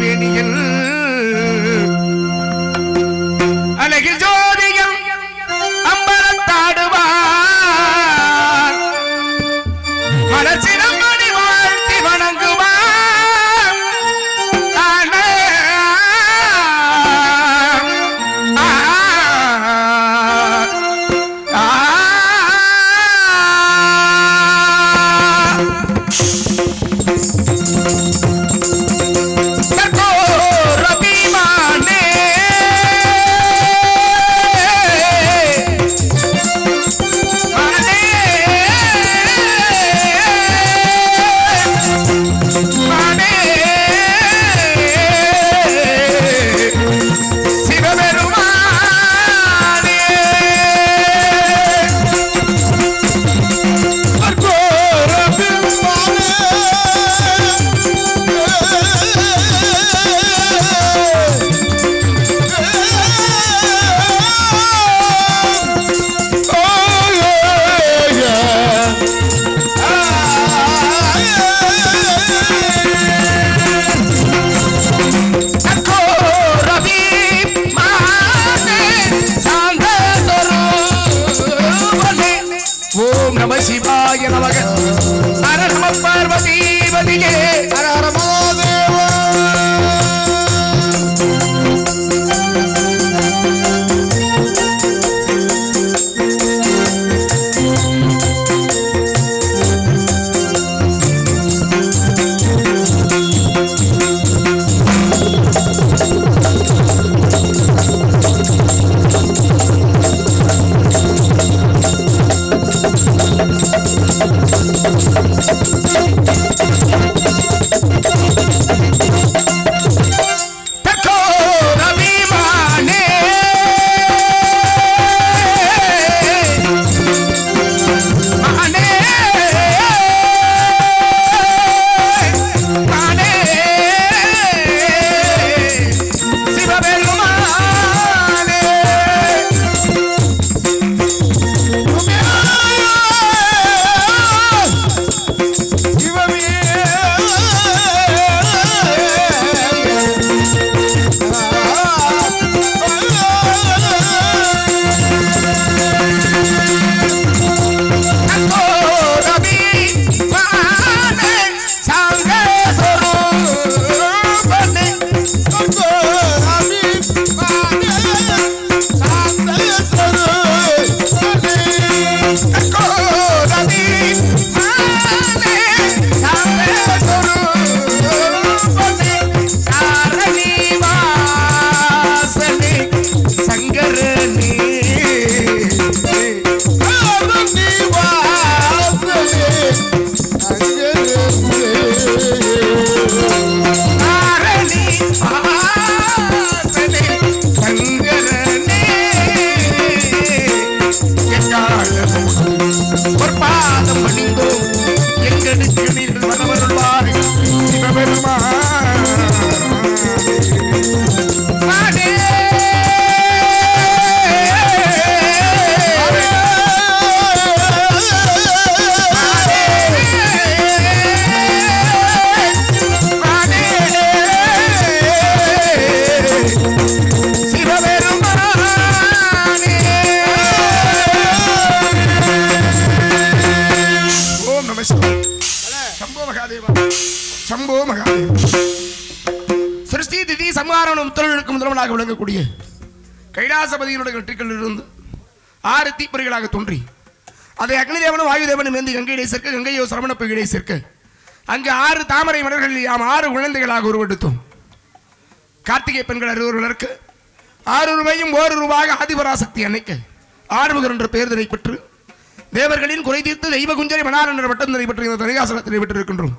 திருவேணியில் அழகில் ஜோதிகள் அம்பலத்தாடுவார் மனசினம் மணி வாழ்த்தி வணங்குவார் சிவாய நமக ஹர நம பார்வதி பதியே ஹர ஹர மகாதேவ சம்போ மகாதேவ சிருஷ்டி திதி சம்ஹாரம் தொழிலுக்கு முதல்வனாக விளங்கக்கூடிய கைலாசபதியினுடைய வெற்றிகளிலிருந்து 6 தீப்பொறிகளாக தோன்றி அதை அக்னி தேவனும் வாயு தேவனும் ஏந்தி கங்கையிலே சேர்க்க கங்கையோ சரவண பொய்யிலே சேர்க்க அங்கு 6 தாமரை மலர்கள் யாம் 6 குழந்தைகளாக உருவெடுத்தோம். கார்த்திகை பெண்கள் 60 6 ரூபாயும் 1 ரூபாய் ஆதிபராசக்தி அன்னைக்கு ஆறுமுகர் என்ற பெயர்தனை பெற்று தேவர்களின் குறை தீர்த்து தெய்வ குஞ்சரை மணார் என்ற வட்டந்தனை பற்றி இந்த தனிகாசனத்தினை பெற்றிருக்கின்றோம்.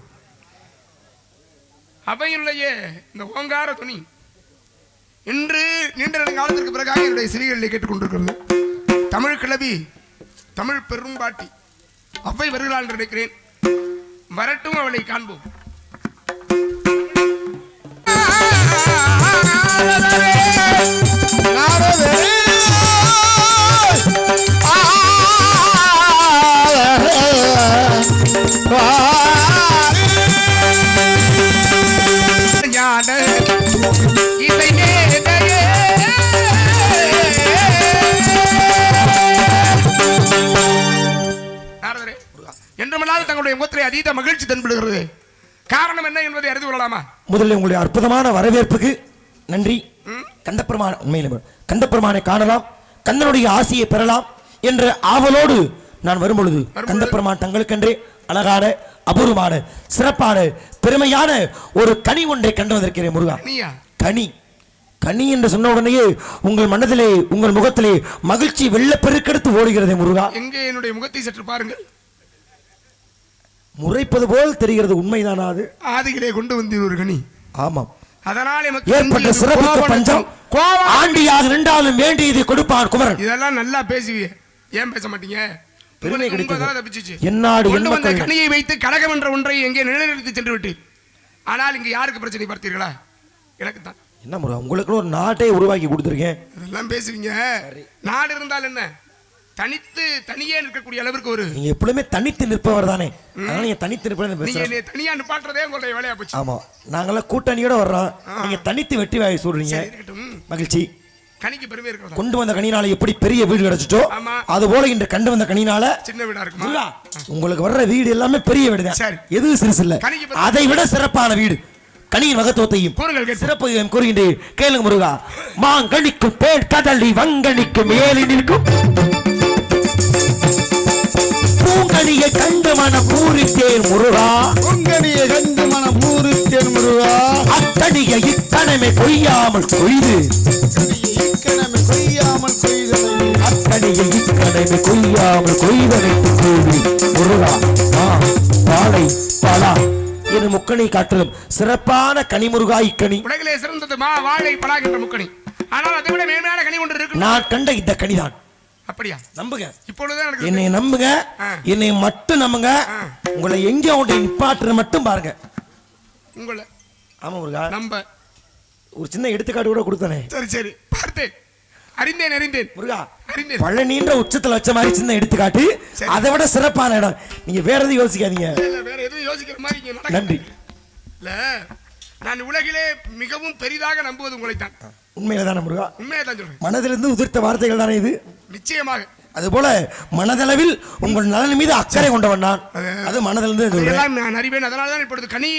அவையுடைய இந்த ஓங்கார துணி இன்று நீண்ட காலத்திற்கு பிறகாக என்னுடைய சிறிகளிலே கேட்டுக்கொண்டிருக்கிறது. தமிழ் கிளவி தமிழ் பெரும்பாட்டி அவை வருகிறாள் என்று நினைக்கிறேன். வரட்டும், அவளை காண்போம். ஞான முகத்திலே அதீத மகிழ்ச்சி தென்படுகிறது. காரணம் என்ன என்பதை அறிந்து கொள்ளலாமா? முதலில் உங்களுடைய அற்புதமான வரவேற்புக்கு நன்றி. கந்தப்பெருமான உண்மையிலே கந்தப்பெருமானை காணலாம், கந்தனுடைய ஆசையை பெறலாம் என்ற ஆவலோடு நான் வரும்பொழுது கந்தப்பெருமான் தங்களுக்கென்றே அழகான அபூர்வமான சிறப்பான பெருமையான ஒரு கனி ஒன்றை கண்டு வந்திருக்கிறேன் முருகா. கனி கனி என்று சொன்ன உடனேயே உங்கள் மனதிலே உங்கள் முகத்திலே மகிழ்ச்சி வெள்ள பெருக்கெடுத்து ஓடுகிறது முருகா. எங்கே என்னுடைய முகத்தை சற்று பாருங்கள். முறைப்பது போல் தெரிகிறது, உண்மைதானா? அது ஆதியிலே கொண்டு வந்தீர் ஒரு கனி. ஆமாம், அதனால ஏற்பட்ட சிறப்பு பஞ்சம் ஆண்டியாக நின்றாலும் வேண்டியதை கொடுப்பான் குமரன். இதெல்லாம் நல்லா பேசுவீங்க, ஏன் பேச மாட்டீங்க? பெருமை கிடைத்தது. கனியை வைத்து கழகம் என்ற ஒன்றை எங்கே நிலைநிறுத்தி சென்று விட்டு, ஆனால் இங்கு யாருக்கு பிரச்சனை பார்த்தீர்களா? எனக்கு தான். என்ன முறை, உங்களுக்கு ஒரு நாட்டை உருவாக்கி கொடுத்துருக்கேன். இதெல்லாம் பேசுவீங்க. நாடு இருந்தால் என்ன, தனித்து தனியே நிற்கக்கூடிய அளவிற்கு ஒரு நீங்க எப்பவுமே தனித்து நிற்பவர் தானே, அதனால நீங்க தனித்து நிற்பது. நீங்க தனியா நிப்பாட்டுறதே உங்களுடைய வேலையா போச்சு. ஆமா, நாங்கெல்லாம் கூட்டணியோட வர்றோம், நீங்க தனித்து வெட்டி வாய் சொல்றீங்க. மகிழ்ச்சி. கனிக்கு பெருமை இருக்கு. கொண்டு வந்த கனினால எப்படி பெரிய வீடு கிடைச்சிட்டோ அது போல இன்று கண்டு வந்த கனினால சின்ன வீடா இருக்குமா? உங்களுக்கு வர்ற வீடு எல்லாமே பெரிய வீடு தான், எதுவும் சிறுசு இல்ல. அதை விட சிறப்பான வீடு. கனியின் மகத்துவத்தையும் சிறப்பையும் கூறுகின்றேன், கேளுங்க முருகா. மாங்கனிக்கும் பேர் கடலி வங்கனிக்கும் மேலி நிற்கும் பூங்கனியை கண்டு மனம் பூரித்தேன் முருகா. பூங்கனியை கண்டு மனம் பூரித்தேன் முருகா. அத்தனிய இக்கணமே கொய்யாமல் கொய்து, அத்தனிய இக்கணமே கொய்யாமல் கொய்தனைத்து கூடி முருகா. பாலை பாலா என முக்கணி காட்டிலும் சிறப்பான கனி முருகா. இக்கனி உலகிலே சிறந்தது வாழை பலா என்ற முக்கணி. ஆனால் அதை விட மேன்மையான கனி ஒன்று இருக்கு. நான் கண்ட இந்த கனிதான். அப்படியா? நம்புங்க, இப்பொழுதுதான் என்னை நம்புங்க, என்னை மட்டும் நம்புங்க. உங்களை எங்க ஒன்றை நிப்பாட்டுற மட்டும் பாருங்க. உங்களை ஆமா முருகா, நம்ப ஒரு சின்ன எடுத்துக்காட்டு கூட கொடுத்தனே. சரி சரி, பார்த்தேன், அறிந்தேன் அறிந்தேன் முருகா, அறிந்தேன். பழனின்ற உச்சத்துல வச்ச மாதிரி சின்ன எடுத்துக்காட்டு, அதை விட சிறப்பான இடம். நீங்க வேற எதுவும் யோசிக்காதீங்க. வேற எதுவும் யோசிக்கிற மாதிரி. நன்றி. இல்ல, நான் உலகிலே மிகவும் பெரிதாக நம்புவது உங்களைத்தான். உண்மையில தானே முருகா? உண்மையை தான் சொல்றேன். மனதிலிருந்து உதிர்த்த வார்த்தைகள் தானே இது? நிச்சயமாக. அதுபோல மனதளவில் உங்கள் நலன் மீது அக்கறை கொண்டவன் நான். அது மனதிலிருந்து நான் அறிவேன். அதனாலதான் இப்பொழுது கனி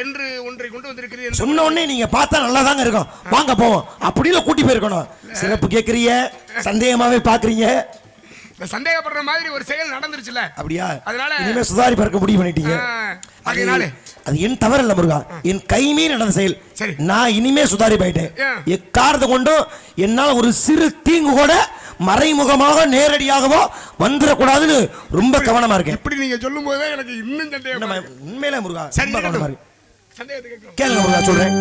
என்று ஒன்றை கொண்டு வந்திருக்கிறேன். சொன்ன உடனே நீங்க பார்த்தா நல்லா தாங்க இருக்கும், வாங்க போவோம் அப்படின்னு கூட்டி போயிருக்கணும். சிறப்பு கேட்கறீங்க, சந்தேகமாவே பாக்குறீங்க. சந்தேகப்படுற மாதிரி ஒரு செயல் நடந்துருச்சுல. அப்படியா? அதனால இனிமே சுதாரி பார்க்க முடிவு பண்ணிட்டீங்க. அது என் தவறு இல்ல முருகா, என் கைமீறி நடந்த செயல். நான் இனிமே சுதாரி போயிட்டேன். எக்காரத்தை கொண்டும் என்னால் ஒரு சிறு தீங்கு கூட மறைமுகமாக நேரடியாகவோ வந்துடக்கூடாதுன்னு ரொம்ப கவனமா இருக்கேன். இப்படி நீங்க சொல்லும் போதே எனக்கு இன்னும் சந்தேகம். உண்மையில முருகா ரொம்ப கவனமா இருக்கு. கேளுங்க முருகா, சொல்றேன்.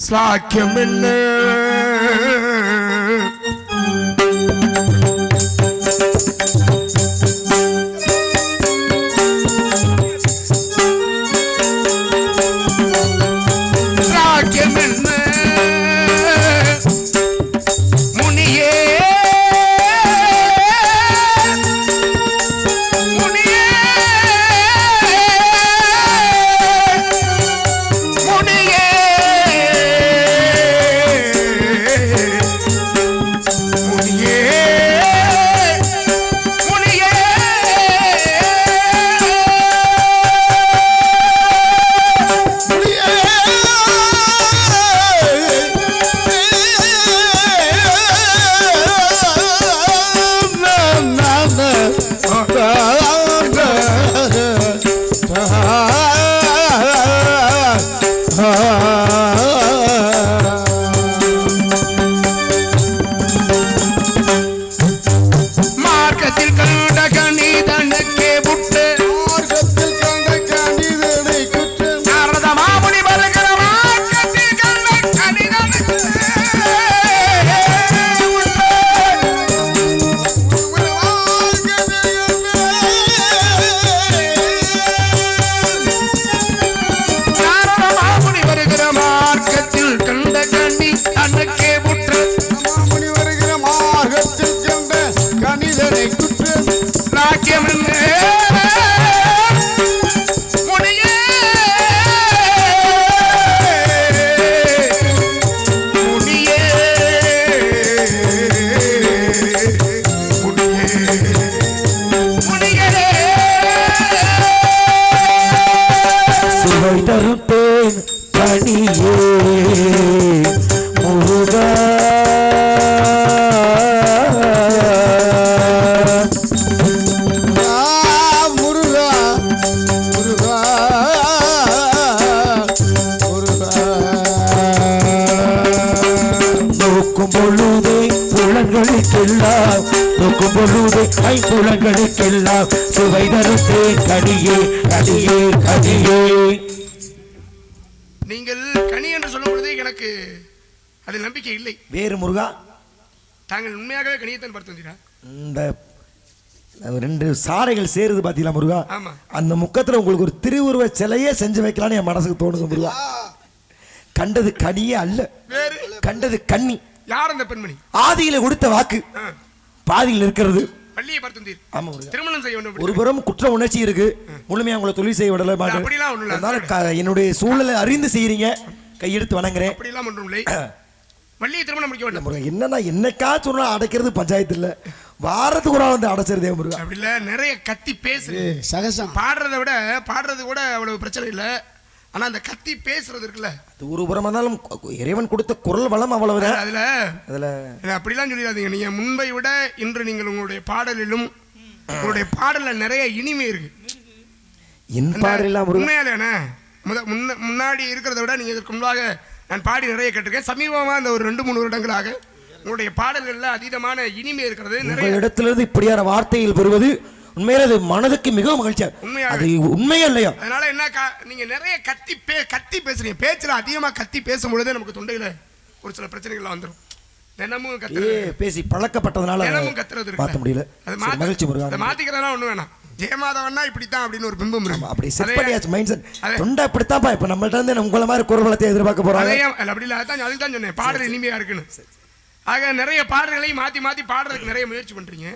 சாக்கியம் என்ன தூக்கும் பொழுதே புலன்களுக்கெல்லாம் தூக்கும் பொழுதே ஐம்புலன்களுக்கெல்லாம் சுவை தருத்தே கடியே கடியே கடியே. நீங்கள் கனி என்று சொல்லும் பொழுது எனக்கு அதில் நம்பிக்கை இல்லை. வேறு முருகா, தாங்கள் உண்மையாகவே கனியத்தான் பார்த்து வந்தீரா? இந்த 2 சாரைகள் சேருது பாத்தீங்களா முருகா, ஆமா. அந்த முக்கத்துல உங்களுக்கு ஒரு திருவுருவ சிலையே செஞ்சு வைக்கலாம்னு என் மனசுக்கு தோணுது முருகா. கண்டது கனியே அல்ல, கண்டது கன்னி. யார் அந்த பெண்மணி? ஆதியில கொடுத்த வாக்கு பாதியில் இருக்கிறது. பள்ளியை பார்த்து வந்தீர். ஆமா முருகா. திருமணம் செய்ய வேண்டும். ஒரு புறம் குற்ற உணர்ச்சி இருக்கு, முழுமையா உங்களை தொழில் செய்ய விடல மாட்டேன். என்னுடைய சூழலை அறிந்து செய்யறீங்க, கையெடுத்து வணங்குறேன். அப்படிலாம் ஒன்றும் இல்லை. வள்ளியை திருமணம் முடிக்க வேண்டும். என்னன்னா என்னக்கா சொன்னா அடைக்கிறது பஞ்சாயத்து இல்ல, வாரத்துக்கு ஒரு வந்து அடைச்சிருதே முருகா. அப்படி இல்ல, நிறைய கத்தி பேசு சகசம். பாடுறதை விட பாடுறது கூட அவ்வளவு பிரச்சனை இல்ல, ஆனா அந்த கத்தி பேசுறது இருக்குல்ல, அது ஒரு புறம் இருந்தாலும் இறைவன் கொடுத்த குரல் வளம் அவ்வளவுதான். அதுல அப்படிலாம் சொல்லிடாதீங்க. நீங்க முன்பை விட இன்று நீங்கள் உங்களுடைய பாடலிலும் உங்களுடைய பாடல்ல நிறைய இனிமை இருக்கு. உண்மையாலே முன்னாடி இருக்கிறத விட நீங்க இதற்கு முன்பாக நான் பாடி நிறைய கேட்டிருக்கேன். சமீபமா அந்த ஒரு 2-3 வருடங்களாக உங்களுடைய பாடல்கள்ல அதீதமான இனிமை இருக்கிறது. நிறைய இடத்திலிருந்து இப்படியான வார்த்தைகள் பெறுவது உண்மையில அது மனதுக்கு மிகவும் மகிழ்ச்சியா. அது உண்மையா இல்லையா? அதனால என்ன, நீங்க நிறைய கத்தி பேசுறீங்க. பேச்சுல அதிகமா கத்தி பேசும்பொழுதே நமக்கு தொண்டையில ஒரு சில பிரச்சனைகள் வந்துடும். தினமும் பேசி பழக்கப்பட்டதுனால தினமும் கத்துறது மாத்த முடியல. அது மகிழ்ச்சி முருகா. அதை மாத்திக்கிறதா ஒண்ணு வேணாம். ஜெயமாதவன்னா இப்படித்தான் அப்படின்னு ஒரு பிம்பம் இருக்கு. அப்படி செட் பண்ணியாச்சு மைண்ட் செட். தொண்டை இப்படித்தான்ப்பா. இப்ப நம்மள்ட்ட இருந்து உங்கள மாதிரி குரல்வளத்தை எதிர்பார்க்க போறாங்க. அப்படி இல்ல, அதுதான் சொன்னேன் பாடல் இனிமையா இருக்குன்னு. ஆக நிறைய பாடல்களையும் மாத்தி மாத்தி பாடுறதுக்கு நிறைய முயற்சி பண்றீங்க.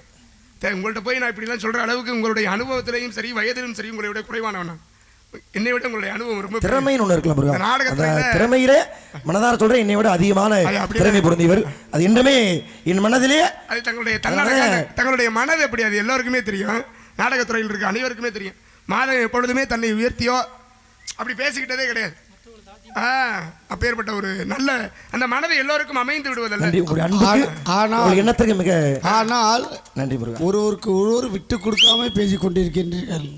உங்கள்கிட்ட போய் நான் இப்படிலாம் சொல்ற அளவுக்கு உங்களுடைய அனுபவத்திலையும் சரி வயதிலும் சரி உங்களை விட குறைவானவனா? என்னை விட உங்களுடைய அனுபவம் ரொம்ப திறமைன்னு ஒண்ணு இருக்கலாம். நாடகத்துல திறமையிலே மனதார சொல்றேன், என்னை விட அதிகமான திறமை பொருந்தியவர். அது என்றுமே என் மனதிலே அது தங்களுடைய மனது எப்படி, அது எல்லாருக்குமே தெரியும். நாடகத்துறையில் இருக்க அனைவருக்குமே தெரியும். மாதம் எப்பொழுதுமே தன்னை உயர்த்தியோ அப்படி பேசிக்கிட்டதே கிடையாது. அப்பேற்பட்ட ஒரு நல்ல அந்த மனதை எல்லோருக்கும் அமைந்து விடுவதல்ல. எண்ணத்துக்கு மிக ஆனால் நன்றி முருகா. ஒருவருக்கு விட்டு கொடுக்காம பேசிக் கொண்டிருக்கின்றீர்கள்.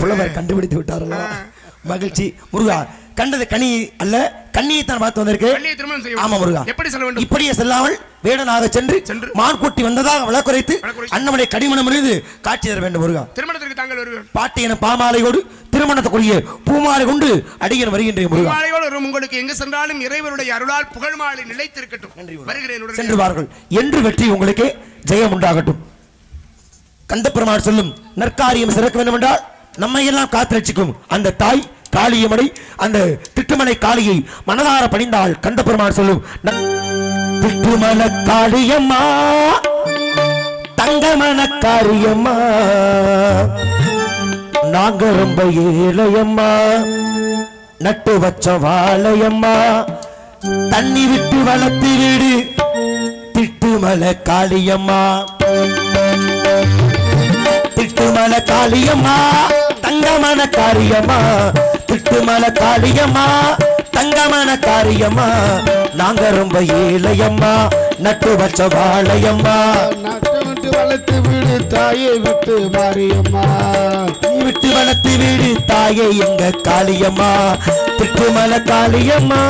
புலவர் கண்டுபிடித்து விட்டார்களா? மகிழ்ச்சி முருகா. கண்டது கனி அல்ல, கண்ணியை தான் பார்த்து வந்திருக்கு. ஆமா முருகா. எப்படி சொல்ல வேண்டும்? இப்படியே செல்லாமல் வேடனாக சென்று மான்குட்டி வந்ததாக விளக்குரைத்து அண்ணமலை கடிமணம் முறிந்து காட்சி தர வேண்டும் முருகா. திருமணத்திற்கு தாங்கள் வருவேன். பாட்டி என பாமாலையோடு திருமணத்துக்குரிய பூமாலை கொண்டு அடியன் வருகின்றேன் முருகா. பூமாலையோடு உங்களுக்கு எங்கு சென்றாலும் இறைவனுடைய அருளால் புகழ்மாலை நிலைத்திருக்கட்டும். வருகிறேன். சென்றுவார்கள் என்று வெற்றி உங்களுக்கு ஜெயம் உண்டாகட்டும். கந்தப்பெருமாள் சொல்லும் நற்காரியம் சிறக்க வேண்டும் என்றால் நம்மை எல்லாம் காத்து ரட்சிக்கும் அந்த தாய் காளியம்மனை, அந்த திட்டுமலை காளியை மனதார பணிந்தால் கந்தப்பெருமாள் சொல்லும் திட்டுமல காளியம்மா தங்கமன காரியம்மா நாங்க ரொம்ப ஏழையம்மா நட்டு வச்ச வாழையம்மா தண்ணி விட்டு வளர்த்து வீடு திட்டுமல காளியம்மா திட்டுமல காளியம்மா தங்கமன காரியம்மா திட்டுமல காளியம்மா தங்கமன காரியம்மா நாங்க ரொம்ப ஏழையம்மா நட்டு வச்ச வாழையம்மா நட்டு விட்டு வளர்த்து வீடு தாயை விட்டு மாரியம்மா விட்டு வளர்த்து வீடு தாயை எங்க காளியம்மா திட்டுமல காளியம்மா.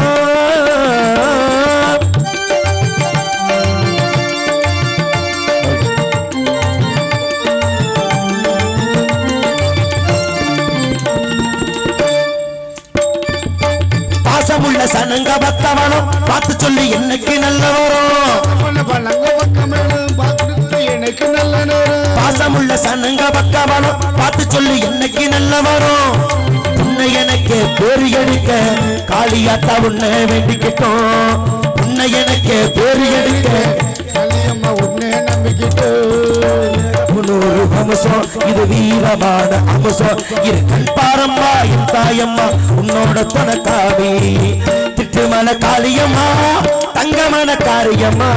பாசமுள்ள சனங்க பக்தவனம் பார்த்து சொல்லி என்னைக்கு நல்ல வரும். பாசமுள்ள சனங்க பக்தவனம் பார்த்து சொல்லி என்னைக்கு நல்ல வரும். உன்னை எனக்கு பேரு எடுக்க காளியாத்தா உன்னை வேண்டிக்கிட்டோம். உன்னை எனக்கு பேரு எடுக்க காளியம்மா உன்னை நம்பிக்கிட்டோம். ஒரு அம்சம் இது வீரமான அம்சம் இது கண்பாரம்மா என் தாயம்மா உன்னோட துணக்காவி திட்டுமல காளியம்மா தங்கமன காரியம்மா.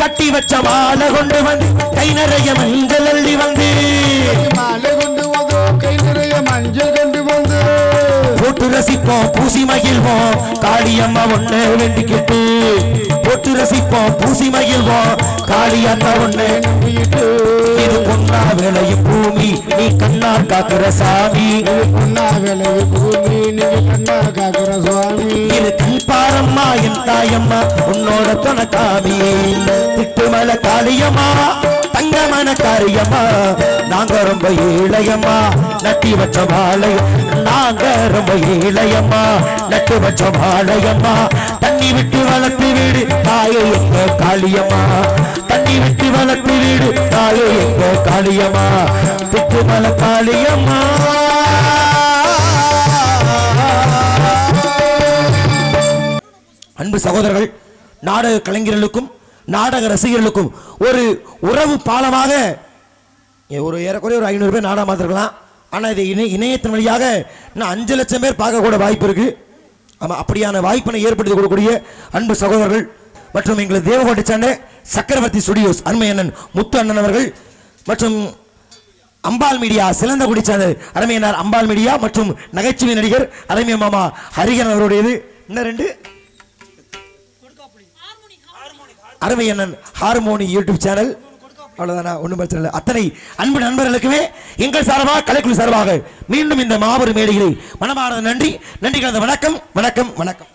கட்டி வச்ச மாலை கொண்டு வந்து கை நிறைய மஞ்சள் அள்ளி வந்து மாலை கொண்டு வந்து கை நிறைய மஞ்சள் கொண்டு வந்து போட்டு ரசிப்போம் பூசி மகிழ்வோம் காளியம்மா ஒண்ணு வேண்டிக்கிட்டு போட்டு ரசிப்போம் பூசி மகிழ்வோம் காளியாத்தா ஒண்ணு நம்பிட்டு இது பொன்னா விளையும் பூமி நீ கண்ணா காக்குற சாமி பொன்னா விளைவு பூமி நீங்க கண்ணா காக்குற சுவாமி இது கண்பாரம்மா என் தாயம்மா உன்னோட துணக்காமி திட்டுமலை காளியம்மா தங்கமான காரியம்மா நாங்க ரொம்ப ஏழையம்மா நட்டி வச்ச வாழையம் நாங்க ரொம்ப ஏழையம்மா நட்டு வச்ச வாழையம்மா தண்ணி விட்டு வளர்த்து வீடு தாயே எங்க காளியம்மா தண்ணி விட்டு வளர்த்து வீடு தாயே எங்க காளியம்மா திட்டுமலை காளியம்மா அன்பு சகோதரர்கள் நாடக கலைஞர்களுக்கும் நாடக ரசிகர்களுக்கும் ஒரு உறவு பாலமாக ஒரு ஏறக்குறைய ஒரு 500 பேர் நாடகம் பார்த்துருக்கலாம். ஆனால் இது இணையத்தின் வழியாக இன்னும் 5 லட்சம் பேர் பார்க்க கூட வாய்ப்பு இருக்கு. ஆமாம், அப்படியான வாய்ப்பினை ஏற்படுத்தி கொடுக்கக்கூடிய அன்பு சகோதரர்கள் மற்றும் எங்களது தேவகோட்டை சார்ந்த சக்கரவர்த்தி ஸ்டுடியோஸ் அருமை அண்ணன் முத்து அண்ணன் அவர்கள் மற்றும் அம்பாள் மீடியா சிலந்தகுடி சார்ந்த அருமையனார் அம்பாள் மீடியா மற்றும் நகைச்சுவை நடிகர் அருமை மாமா ஹரிகரன் அவருடையது. இன்னும் 2 அருமை அண்ணன் ஹார்மோனி யூடியூப் சேனல். அவ்வளவுதானா? ஒன்றும் பிரச்சனை இல்லை. அத்தனை அன்பு நண்பர்களுக்குமே எங்கள் சார்பாக கலைக்குழு சார்பாக மீண்டும் இந்த மாபெரும் மேடைகளை மனமார்ந்த நன்றி கலந்த வணக்கம் வணக்கம் வணக்கம்.